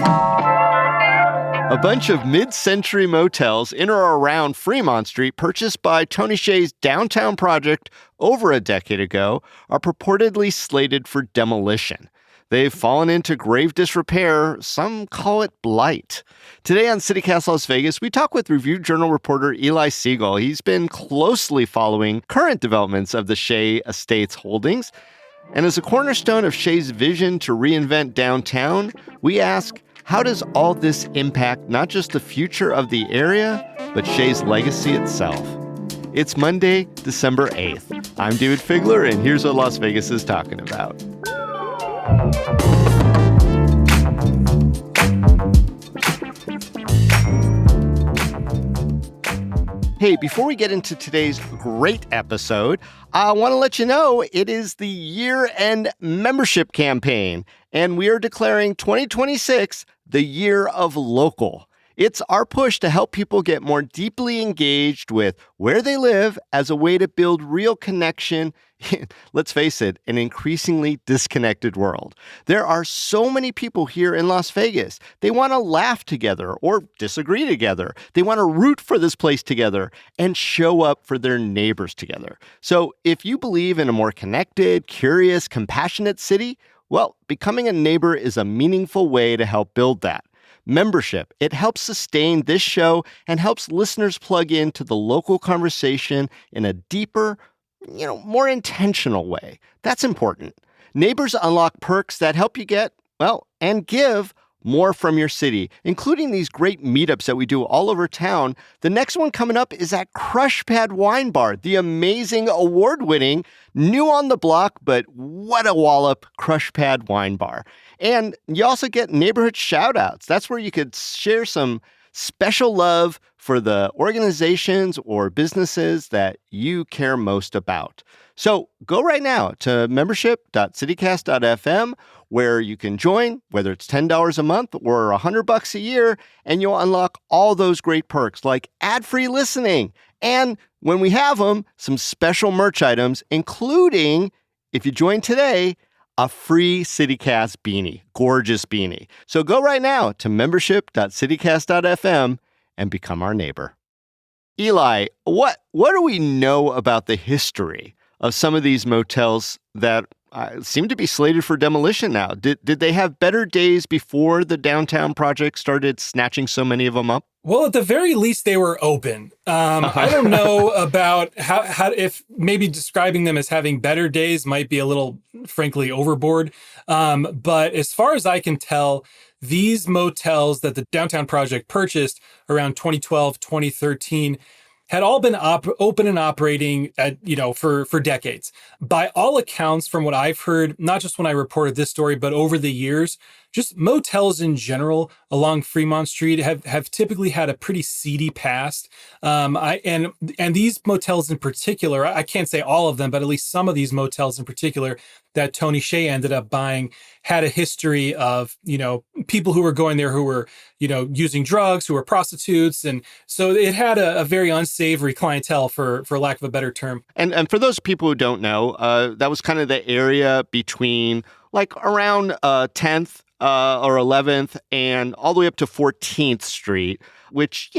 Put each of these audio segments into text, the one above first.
A bunch of mid-century motels in or around Fremont Street, purchased by Tony Hsieh's downtown project over a decade ago, are purportedly slated for demolition. They've fallen into grave disrepair. Some call it blight. Today on CityCast Las Vegas, we talk with Review Journal reporter Eli Siegel. He's been closely following current developments of the Hsieh Estates holdings. And as a cornerstone of Hsieh's vision to reinvent downtown, we ask, how does all this impact not just the future of the area, but Hsieh's legacy itself? It's Monday, December 8th. I'm David Figler, and here's what Las Vegas is talking about. Hey, before we get into today's great episode, I want to let you know it is the year-end membership campaign, and we are declaring 2026 the year of local. It's our push to help people get more deeply engaged with where they live as a way to build real connection in, let's face it, an increasingly disconnected world. There are so many people here in Las Vegas. They want to laugh together or disagree together. They want to root for this place together and show up for their neighbors together. So if you believe in a more connected, curious, compassionate city, well, becoming a neighbor is a meaningful way to help build that. Membership, it helps sustain this show and helps listeners plug into the local conversation in a deeper, more intentional way. That's important. Neighbors unlock perks that help you get, and give more from your city, including these great meetups that we do all over town. The next one coming up is at Crush Pad Wine Bar, the amazing award-winning, new on the block, but what a wallop Crush Pad Wine Bar. And you also get neighborhood shout-outs. That's where you could share some special love for the organizations or businesses that you care most about. So go right now to membership.citycast.fm, where you can join, whether it's $10 a month or $100 a year, and you'll unlock all those great perks like ad-free listening. And when we have them, some special merch items, including, if you join today, a free CityCast beanie, gorgeous beanie. So go right now to membership.citycast.fm and become our neighbor. Eli, what do we know about the history of some of these motels that seem to be slated for demolition now? Did they have better days before the downtown project started snatching so many of them up? Well, at the very least, they were open. I don't know about how if maybe describing them as having better days might be a little, frankly, overboard. But as far as I can tell, these motels that the downtown project purchased around 2012, 2013 had all been open and operating for decades. By all accounts, from what I've heard, not just when I reported this story, but over the years, just motels in general along Fremont Street have typically had a pretty seedy past. And these motels in particular, I can't say all of them, but at least some of these motels in particular that Tony Hsieh ended up buying had a history of, people who were going there who were, using drugs, who were prostitutes. And so it had a very unsavory clientele, for lack of a better term. And for those people who don't know, that was kind of the area between like around 10th or 11th and all the way up to 14th Street, which,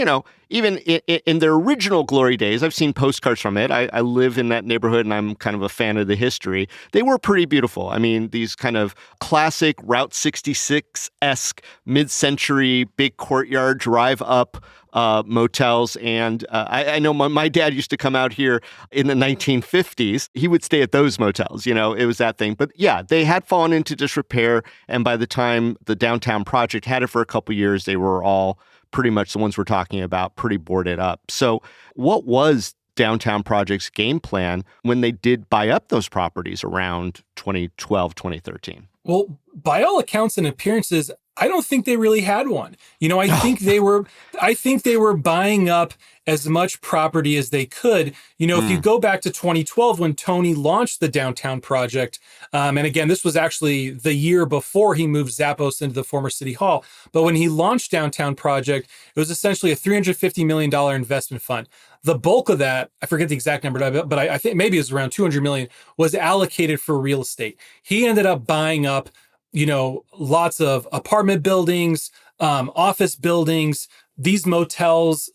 even in their original glory days, I've seen postcards from it. I live in that neighborhood and I'm kind of a fan of the history. They were pretty beautiful. I mean, these kind of classic Route 66-esque mid-century big courtyard drive up motels. And I know my dad used to come out here in the 1950s. He would stay at those motels, it was that thing. But yeah, they had fallen into disrepair. And by the time the downtown project had it for a couple years, they were all pretty much the ones we're talking about, pretty boarded up. So what was Downtown Project's game plan when they did buy up those properties around 2012, 2013? Well, by all accounts and appearances, I don't think they really had one. I think they were buying up as much property as they could. If you go back to 2012 when Tony launched the downtown project, and again, this was actually the year before he moved Zappos into the former city hall. But when he launched downtown project, it was essentially a $350 million investment fund. The bulk of that, I forget the exact number, but I think maybe it was around $200 million, was allocated for real estate. He ended up buying up lots of apartment buildings, office buildings, these motels,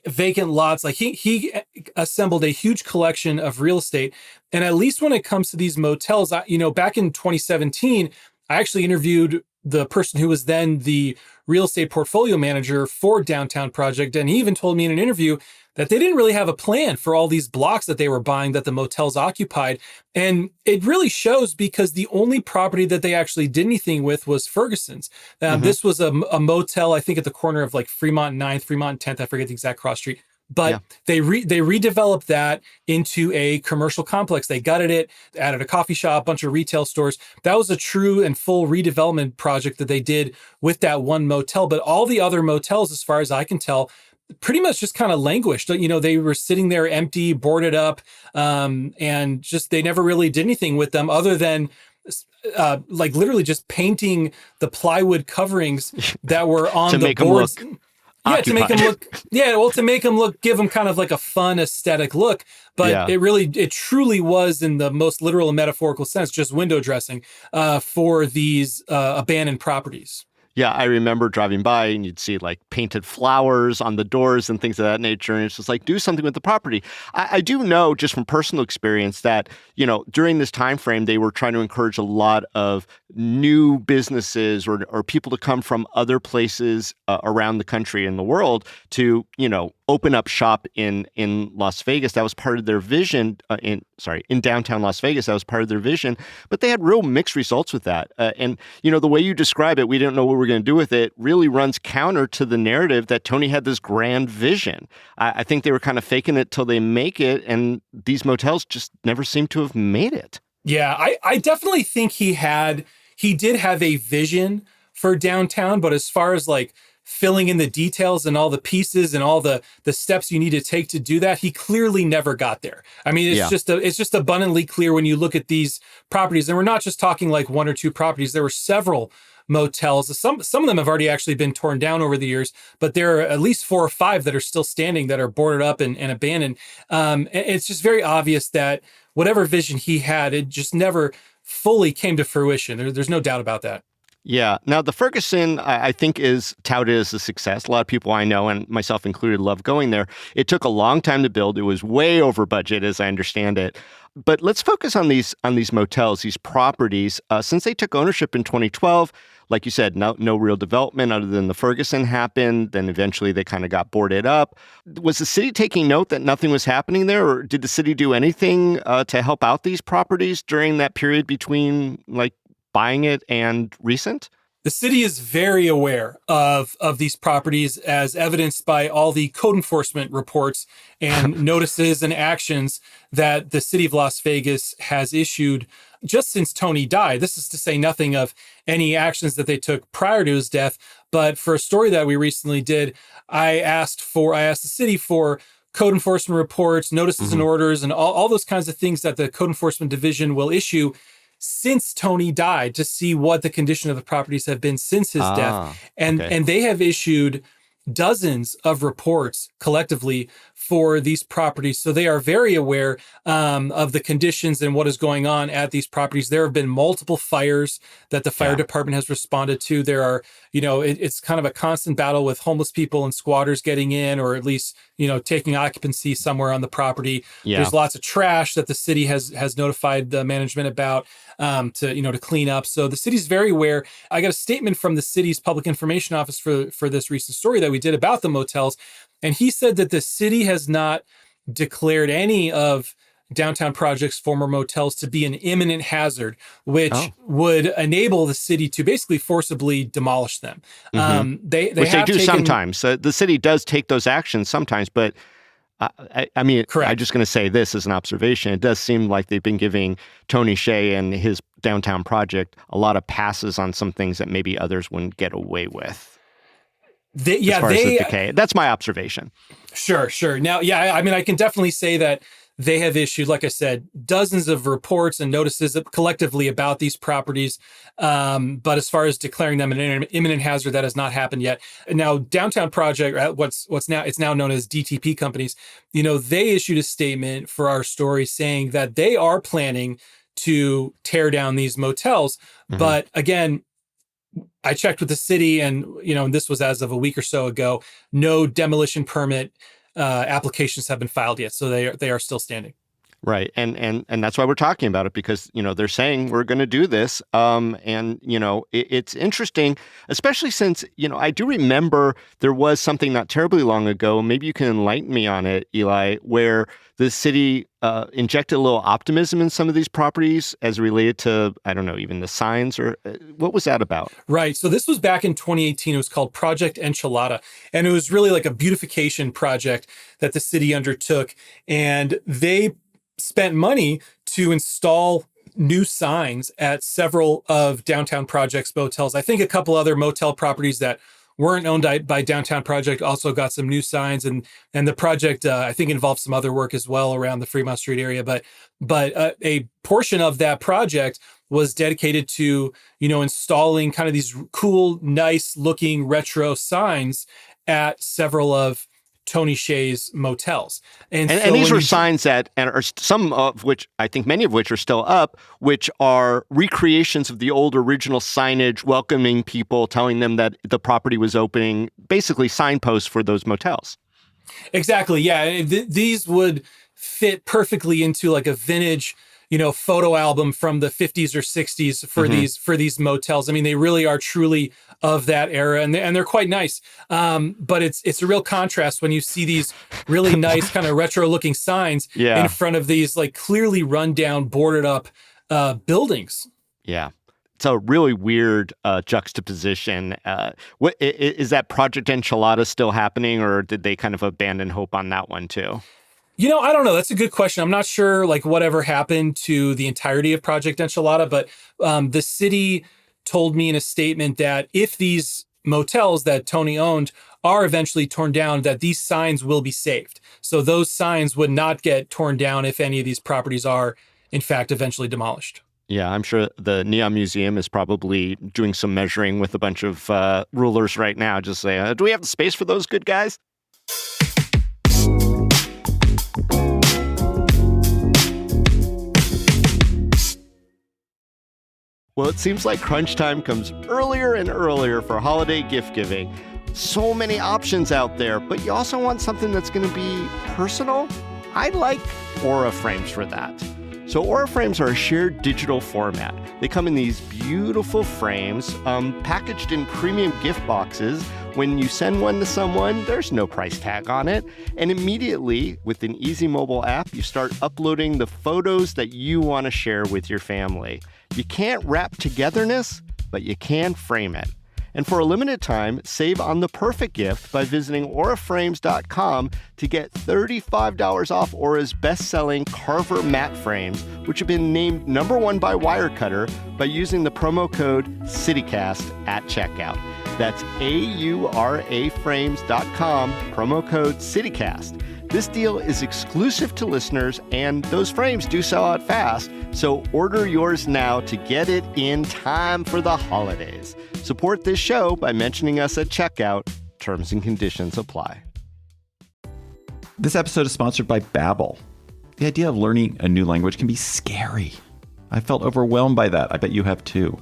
vacant lots. Like he assembled a huge collection of real estate. And at least when it comes to these motels, back in 2017, I actually interviewed the person who was then the real estate portfolio manager for Downtown Project. And he even told me in an interview that they didn't really have a plan for all these blocks that they were buying that the motels occupied. And it really shows because the only property that they actually did anything with was Ferguson's. This was a motel, I think at the corner of like Fremont 9th, Fremont 10th, I forget the exact cross street. But they redeveloped that into a commercial complex. They gutted it, added a coffee shop, a bunch of retail stores. That was a true and full redevelopment project that they did with that one motel. But all the other motels, as far as I can tell, pretty much just kind of languished. They were sitting there empty, boarded up, and just they never really did anything with them other than like literally just painting the plywood coverings that were on the boards. To make them look, give them kind of like a fun aesthetic look. But it truly was, in the most literal and metaphorical sense, just window dressing for these abandoned properties. Yeah, I remember driving by and you'd see like painted flowers on the doors and things of that nature. And it's just like, do something with the property. I do know just from personal experience that, during this time frame, they were trying to encourage a lot of new businesses or people to come from other places around the country and the world to, open up shop in Las Vegas. That was part of their vision in downtown Las Vegas. That was part of their vision, but they had real mixed results with that. And the way you describe it, we didn't know what we were going to do with it, really runs counter to the narrative that Tony had this grand vision. I think they were kind of faking it till they make it. And these motels just never seem to have made it. Yeah, I definitely think he did have a vision for downtown, but as far as like filling in the details and all the pieces and all the steps you need to take to do that, he clearly never got there. I mean, it's just abundantly clear when you look at these properties, and we're not just talking like one or two properties. There were several motels. Some of them have already actually been torn down over the years, but there are at least 4 or 5 that are still standing that are boarded up and abandoned. It's just very obvious that whatever vision he had, it just never fully came to fruition. There's no doubt about that. Yeah. Now, the Ferguson, I think, is touted as a success. A lot of people I know, and myself included, love going there. It took a long time to build. It was way over budget, as I understand it. But let's focus on these motels, these properties. Since they took ownership in 2012, like you said, no real development other than the Ferguson happened. Then eventually they kind of got boarded up. Was the city taking note that nothing was happening there, or did the city do anything to help out these properties during that period between like buying it and recent? The city is very aware of these properties, as evidenced by all the code enforcement reports and notices and actions that the city of Las Vegas has issued just since Tony died. This is to say nothing of any actions that they took prior to his death. But for a story that we recently did, I asked the city for code enforcement reports, notices and orders, and all those kinds of things that the code enforcement division will issue since Tony died, to see what the condition of the properties have been since his death. And they have issued dozens of reports collectively for these properties. So they are very aware of the conditions and what is going on at these properties. There have been multiple fires that the fire department has responded to. There are, it's kind of a constant battle with homeless people and squatters getting in, or at least, taking occupancy somewhere on the property. There's lots of trash that the city has notified the management about to clean up. So the city's very aware. I got a statement from the city's public information office for this recent story that we did about the motels. And he said that the city has not declared any of Downtown Project's former motels to be an imminent hazard, which would enable the city to basically forcibly demolish them. Which they do sometimes. The city does take those actions sometimes, but I mean, correct. I'm just going to say this as an observation. It does seem like they've been giving Tony Hsieh and his Downtown Project a lot of passes on some things that maybe others wouldn't get away with. As far as the decay. That's my observation. Sure. Now, I mean, I can definitely say that they have issued, like I said, dozens of reports and notices collectively about these properties. But as far as declaring them an imminent hazard, that has not happened yet. Now, Downtown Project, it's now known as DTP companies, they issued a statement for our story saying that they are planning to tear down these motels. Mhm. But again, I checked with the city, and and this was as of a week or so ago. No demolition permit applications have been filed yet, so they are still standing. Right. And that's why we're talking about it, because, they're saying we're going to do this. It's interesting, especially since, I do remember there was something not terribly long ago. Maybe you can enlighten me on it, Eli, where the city injected a little optimism in some of these properties as related to, I don't know, even the signs, or what was that about? Right. So this was back in 2018. It was called Project Enchilada. And it was really like a beautification project that the city undertook. And they spent money to install new signs at several of Downtown Project's motels. I think a couple other motel properties that weren't owned by Downtown Project also got some new signs, and the project I think involved some other work as well around the Fremont Street area. But a portion of that project was dedicated to installing kind of these cool, nice looking retro signs at several of Tony Hsieh's motels. And these were signs that, and are some of which, I think many of which are still up, which are recreations of the old original signage, welcoming people, telling them that the property was opening, basically signposts for those motels. Exactly. Yeah. These would fit perfectly into like a vintage, photo album from the 50s or 60s for these motels. I mean, they really are truly of that era, and they're quite nice. But it's a real contrast when you see these really nice kind of retro looking signs in front of these like clearly run down, boarded up buildings. Yeah. It's a really weird juxtaposition. What is that Project Enchilada still happening, or did they kind of abandon hope on that one too? I don't know. That's a good question. I'm not sure like whatever happened to the entirety of Project Enchilada, but the city told me in a statement that if these motels that Tony owned are eventually torn down, that these signs will be saved. So those signs would not get torn down if any of these properties are, in fact, eventually demolished. Yeah, I'm sure the Neon Museum is probably doing some measuring with a bunch of rulers right now. Just say, do we have the space for those good guys? Well, it seems like crunch time comes earlier and earlier for holiday gift giving. So many options out there, but you also want something that's going to be personal? I like Aura frames for that. So Aura frames are a shared digital format. They come in these beautiful frames, packaged in premium gift boxes. When you send one to someone, there's no price tag on it. And immediately, with an easy mobile app, you start uploading the photos that you want to share with your family. You can't wrap togetherness, but you can frame it. And for a limited time, save on the perfect gift by visiting auraframes.com to get $35 off Aura's best-selling Carver matte frames, which have been named #1 by Wirecutter by using the promo code CityCast at checkout. That's auraframes.com, promo code CityCast. This deal is exclusive to listeners, and those frames do sell out fast, so order yours now to get it in time for the holidays. Support this show by mentioning us at checkout. Terms and conditions apply. This episode is sponsored by Babbel. The idea of learning a new language can be scary. I felt overwhelmed by that. I bet you have too.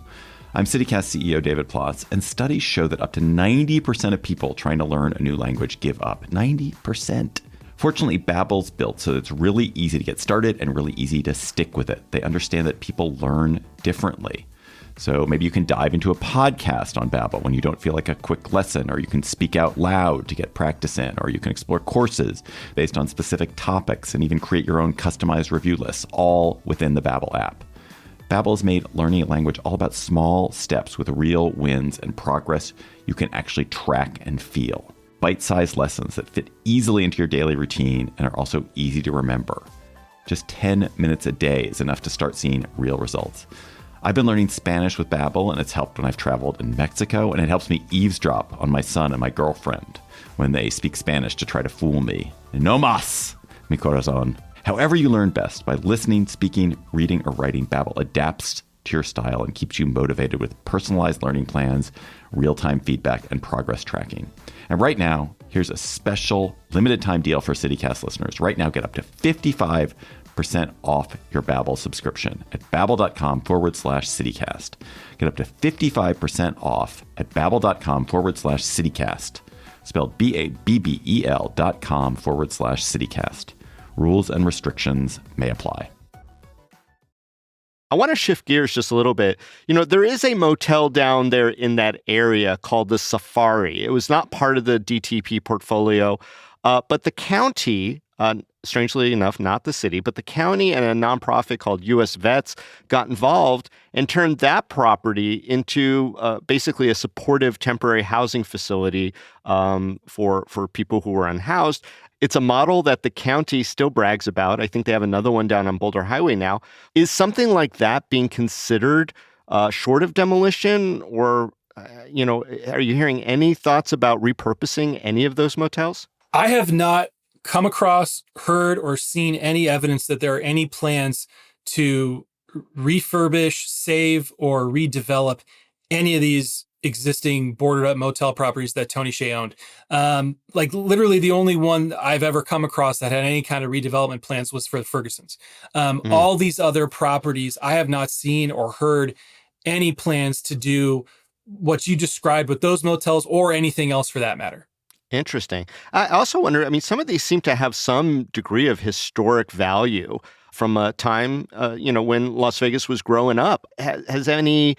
I'm CityCast CEO David Plotz, and studies show that up to 90% of people trying to learn a new language give up. 90%. Fortunately, Babbel's built so that it's really easy to get started and really easy to stick with it. They understand that people learn differently. So maybe you can dive into a podcast on Babbel when you don't feel like a quick lesson, or you can speak out loud to get practice in, or you can explore courses based on specific topics and even create your own customized review lists, all within the Babbel app. Babbel has made learning a language all about small steps with real wins and progress you can actually track and feel. Bite-sized lessons that fit easily into your daily routine and are also easy to remember. Just 10 minutes a day is enough to start seeing real results. I've been learning Spanish with Babbel, and it's helped when I've traveled in Mexico, and it helps me eavesdrop on my son and my girlfriend when they speak Spanish to try to fool me. No más, mi corazón. However you learn best, by listening, speaking, reading, or writing, Babbel adapts to your style and keeps you motivated with personalized learning plans, real-time feedback, and progress tracking. And right now, Here's a special limited time deal for CityCast listeners. Right now, get up to 55% off your Babbel subscription at babbel.com/CityCast. Get up to 55% off at babbel.com/CityCast. Spelled BABBEL.com/CityCast. Rules and restrictions may apply. I want to shift gears just a little bit. There is a motel down there in that area called the Safari. It was not part of the DTP portfolio, but the county, strangely enough, not the city, but the county and a nonprofit called U.S. Vets got involved and turned that property into basically a supportive temporary housing facility for people who were unhoused. It's a model that the county still brags about. I think they have another one down on Boulder Highway now. Is something like that being considered short of demolition? Or, are you hearing any thoughts about repurposing any of those motels? I have not come across, heard, or seen any evidence that there are any plans to refurbish, save, or redevelop any of these existing boarded up motel properties that Tony Hsieh owned. Literally the only one I've ever come across that had any kind of redevelopment plans was for the Fergusons. All these other properties, I have not seen or heard any plans to do what you described with those motels or anything else for that matter. Interesting. I also wonder, some of these seem to have some degree of historic value from a time, when Las Vegas was growing up. Has any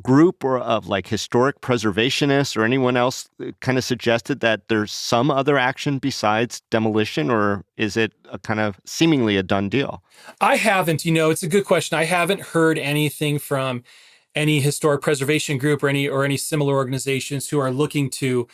group or of historic preservationists or anyone else kind of suggested that there's some other action besides demolition, or is it a kind of seemingly a done deal? I haven't, it's a good question. I haven't heard anything from any historic preservation group or any similar organizations who are looking to,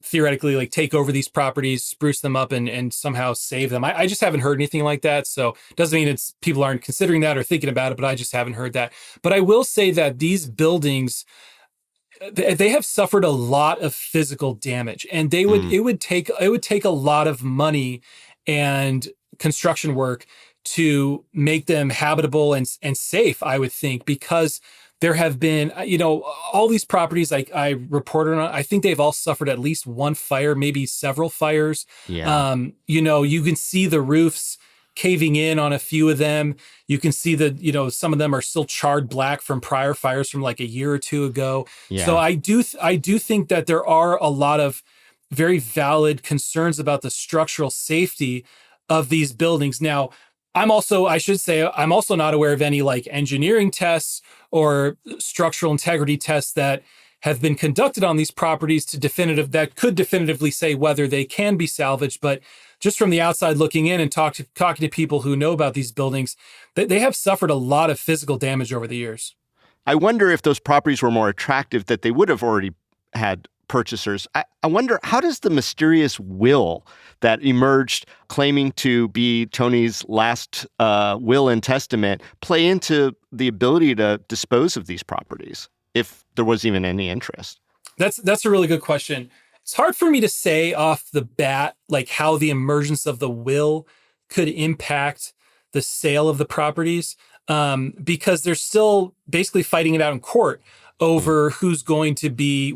theoretically take over these properties, spruce them up and somehow save them. I just haven't heard anything like that. So it doesn't mean people aren't considering that or thinking about it, but I just haven't heard that. But I will say that these buildings, they have suffered a lot of physical damage, and it would take a lot of money and construction work to make them habitable and safe, I would think, because there have been, all these properties I reported on, I think they've all suffered at least one fire, maybe several fires. Yeah. You can see the roofs caving in on a few of them. You can see that, some of them are still charred black from prior fires from a year or two ago. Yeah. So I do think that there are a lot of very valid concerns about the structural safety of these buildings. Now, I'm also not aware of any engineering tests or structural integrity tests that have been conducted on these properties that could definitively say whether they can be salvaged. But just from the outside looking in and talking to people who know about these buildings, they have suffered a lot of physical damage over the years. I wonder if those properties were more attractive, that they would have already had purchasers. I wonder, how does the mysterious will that emerged claiming to be Tony's last will and testament play into the ability to dispose of these properties, if there was even any interest? That's a really good question. It's hard for me to say off the bat, how the emergence of the will could impact the sale of the properties, because they're still basically fighting it out in court over who's going to be,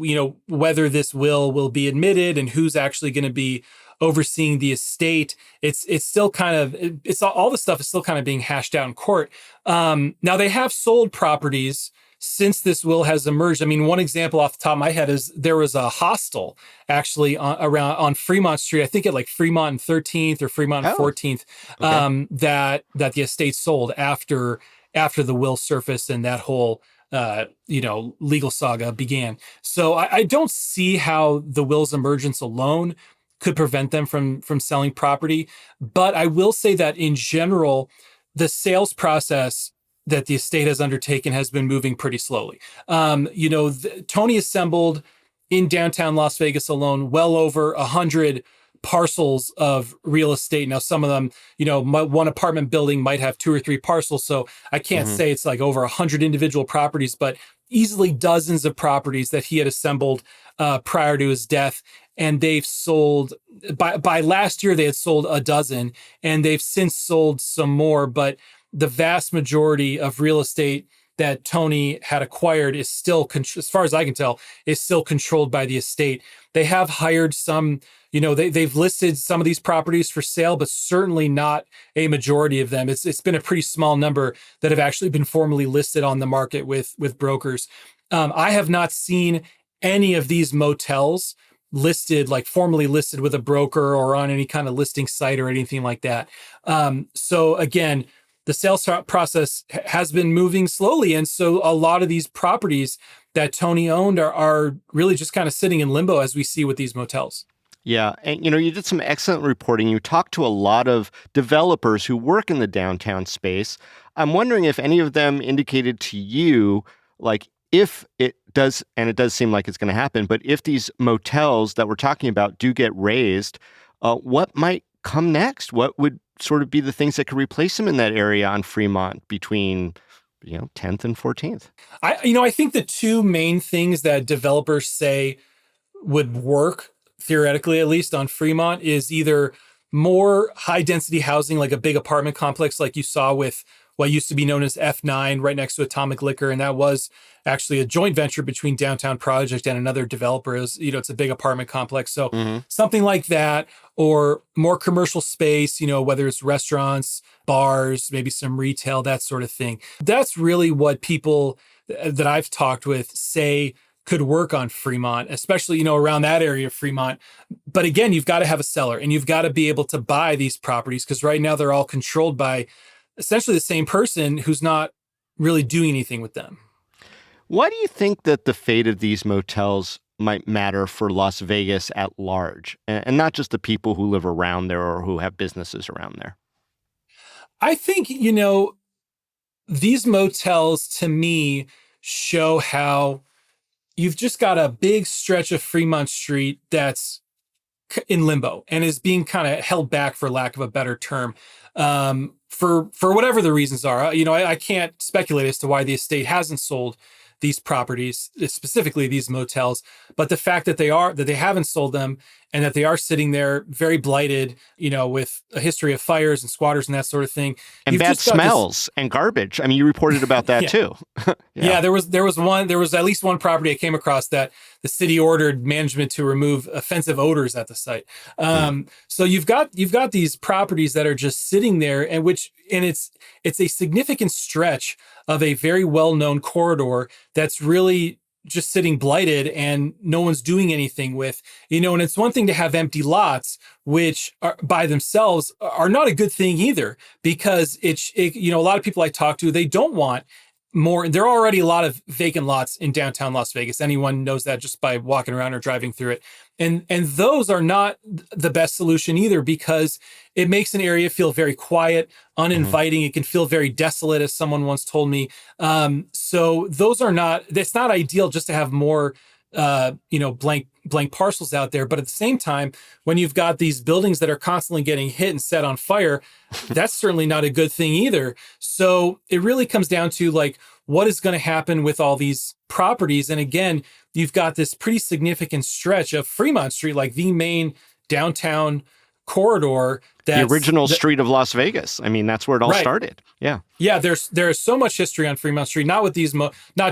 whether this will be admitted and who's actually going to be overseeing the estate. It's still kind of, all the stuff is still kind of being hashed out in court. Now they have sold properties since this will has emerged. One example off the top of my head is there was a hostel actually on Fremont Street. I think at Fremont and 13th or Fremont and 14th, okay. that the estate sold after the will surfaced and that whole legal saga began. So I don't see how the will's emergence alone could prevent them from selling property. But I will say that in general, the sales process that the estate has undertaken has been moving pretty slowly. Tony assembled in downtown Las Vegas alone well over 100 parcels of real estate. Now, some of them, one apartment building might have 2 or 3 parcels. So I can't say it's over 100 individual properties, but easily dozens of properties that he had assembled prior to his death. And they've sold, by last year, they had sold a dozen, and they've since sold some more. But the vast majority of real estate that Tony had acquired is still, as far as I can tell, is still controlled by the estate. They have hired some, they've listed some of these properties for sale, but certainly not a majority of them. It's been a pretty small number that have actually been formally listed on the market with brokers. I have not seen any of these motels listed, like formally listed with a broker or on any kind of listing site or anything like that. So again, the sales process has been moving slowly. And so a lot of these properties that Tony owned are really just kind of sitting in limbo, as we see with these motels. Yeah. And, you did some excellent reporting. You talked to a lot of developers who work in the downtown space. I'm wondering if any of them indicated to you, like, if it does, and it does seem like it's going to happen, but if these motels that we're talking about do get raised, what might come next? What would sort of be the things that could replace them in that area on Fremont between 10th and 14th? I think the two main things that developers say would work, theoretically at least, on Fremont is either more high density housing, like a big apartment complex like you saw with what used to be known as F9 right next to Atomic Liquor. And that was actually a joint venture between Downtown Project and another developer. It's a big apartment complex. So something like that, or more commercial space, whether it's restaurants, bars, maybe some retail, that sort of thing. That's really what people that I've talked with say could work on Fremont, especially, around that area of Fremont. But again, you've got to have a seller and you've got to be able to buy these properties, because right now they're all controlled by essentially the same person who's not really doing anything with them. Why do you think that the fate of these motels might matter for Las Vegas at large, and not just the people who live around there or who have businesses around there? I think, these motels to me show how you've just got a big stretch of Fremont Street that's in limbo and is being kind of held back, for lack of a better term, for whatever the reasons are. I can't speculate as to why the estate hasn't sold these properties, specifically these motels, but the fact that they haven't sold them and that they are sitting there very blighted, with a history of fires and squatters and that sort of thing. And bad smells and garbage. I mean, you reported about that too. Yeah, there was at least one property I came across that the city ordered management to remove offensive odors at the site. So you've got these properties that are just sitting there, and it's a significant stretch of a very well-known corridor that's really just sitting blighted and no one's doing anything with, and it's one thing to have empty lots, which are by themselves are not a good thing either, because a lot of people I talk to, they don't want more. There are already a lot of vacant lots in downtown Las Vegas. Anyone knows that just by walking around or driving through it. And those are not the best solution either, because it makes an area feel very quiet, uninviting. It can feel very desolate, as someone once told me. So it's not ideal just to have more, blank parcels out there. But at the same time, when you've got these buildings that are constantly getting hit and set on fire, that's certainly not a good thing either. So it really comes down to, like, what is going to happen with all these properties? And again, you've got this pretty significant stretch of Fremont Street, like the main downtown corridor. The original street of Las Vegas. I mean, that's where it all started. Yeah. Yeah. There's so much history on Fremont Street, not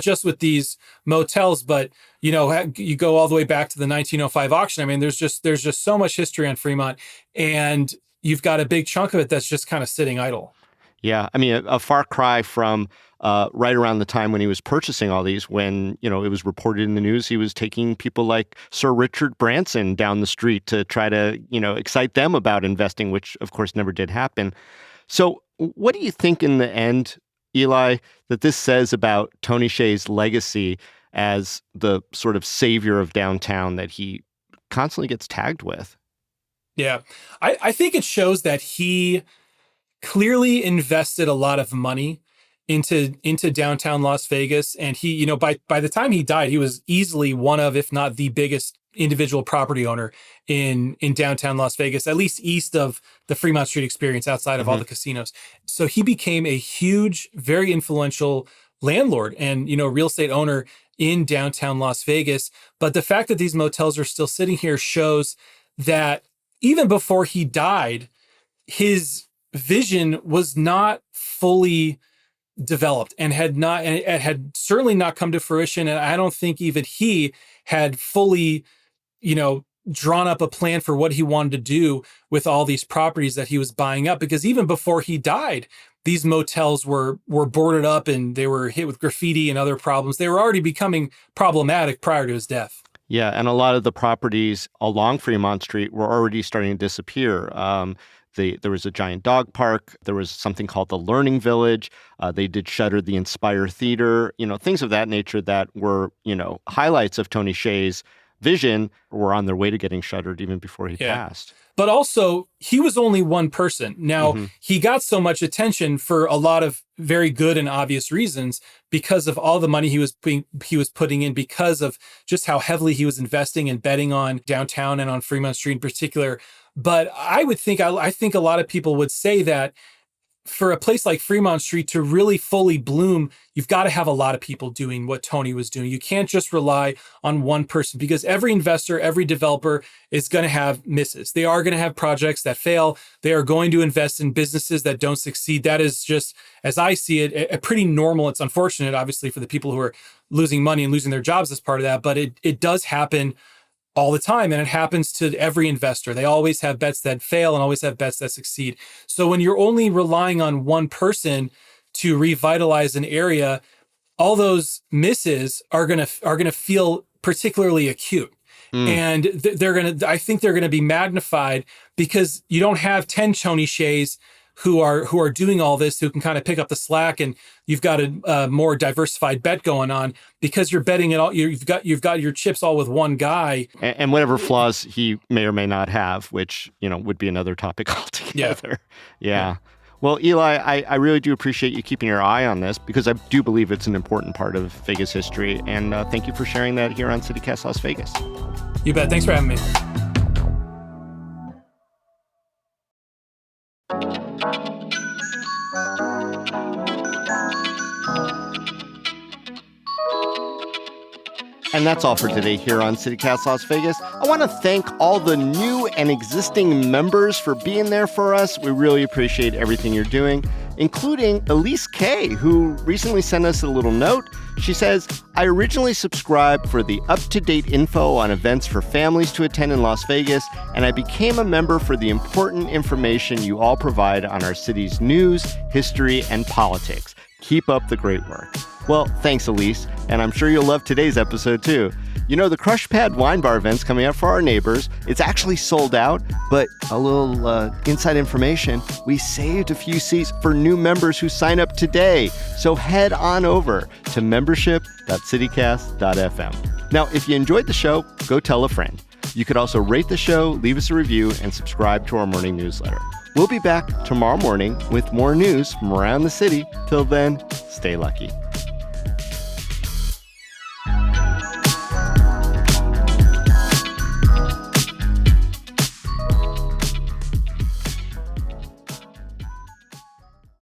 just with these motels, but you go all the way back to the 1905 auction. I mean, there's just so much history on Fremont, and you've got a big chunk of it that's just kind of sitting idle. Yeah. I mean, a far cry from right around the time when he was purchasing all these, when, it was reported in the news, he was taking people like Sir Richard Branson down the street to try to, excite them about investing, which of course never did happen. So what do you think in the end, Eli, that this says about Tony Hsieh's legacy as the sort of savior of downtown that he constantly gets tagged with? Yeah, I think it shows that he clearly invested a lot of money into downtown Las Vegas. And he, by the time he died, he was easily one of, if not the biggest individual property owner in downtown Las Vegas, at least east of the Fremont Street experience, outside of all the casinos. So he became a huge, very influential landlord and, real estate owner in downtown Las Vegas. But the fact that these motels are still sitting here shows that even before he died, his vision was not fully developed and it had certainly not come to fruition. And I don't think even he had fully, drawn up a plan for what he wanted to do with all these properties that he was buying up, because even before he died, these motels were boarded up and they were hit with graffiti and other problems. They were already becoming problematic prior to his death. Yeah, and a lot of the properties along Fremont Street were already starting to disappear. There was a giant dog park. There was something called the Learning Village. They did shutter the Inspire Theater. Things of that nature that were, highlights of Tony Hsieh's vision were on their way to getting shuttered even before he passed. But also, he was only one person. Now, he got so much attention for a lot of very good and obvious reasons because of all the money he was putting in, because of just how heavily he was investing and betting on downtown and on Fremont Street in particular. But I think a lot of people would say that for a place like Fremont Street to really fully bloom, you've got to have a lot of people doing what Tony was doing. You can't just rely on one person, because every investor, every developer is going to have misses. They are going to have projects that fail. They are going to invest in businesses that don't succeed. That is just, as I see it, a pretty normal. It's unfortunate, obviously, for the people who are losing money and losing their jobs as part of that, but it does happen all the time. And it happens to every investor. They always have bets that fail and always have bets that succeed. So when you're only relying on one person to revitalize an area, all those misses are going to feel particularly acute. And I think they're going to be magnified because you don't have 10 Tony Hsiehs who are doing all this, who can kind of pick up the slack, and you've got a more diversified bet going on because you're betting it all. You've got your chips all with one guy, and whatever flaws he may or may not have, which would be another topic altogether. Yeah. Well, Eli, I really do appreciate you keeping your eye on this, because I do believe it's an important part of Vegas history, and thank you for sharing that here on CityCast Las Vegas. You bet. Thanks for having me. And that's all for today here on CityCast Las Vegas. I want to thank all the new and existing members for being there for us. We really appreciate everything you're doing, including Elise K, who recently sent us a little note. She says, I originally subscribed for the up-to-date info on events for families to attend in Las Vegas, and I became a member for the important information you all provide on our city's news, history, and politics. Keep up the great work. Well, thanks, Elise, and I'm sure you'll love today's episode, too. The Crush Pad Wine Bar event's coming up for our neighbors. It's actually sold out, but a little inside information, we saved a few seats for new members who sign up today. So head on over to membership.citycast.fm. Now, if you enjoyed the show, go tell a friend. You could also rate the show, leave us a review, and subscribe to our morning newsletter. We'll be back tomorrow morning with more news from around the city. Till then, stay lucky.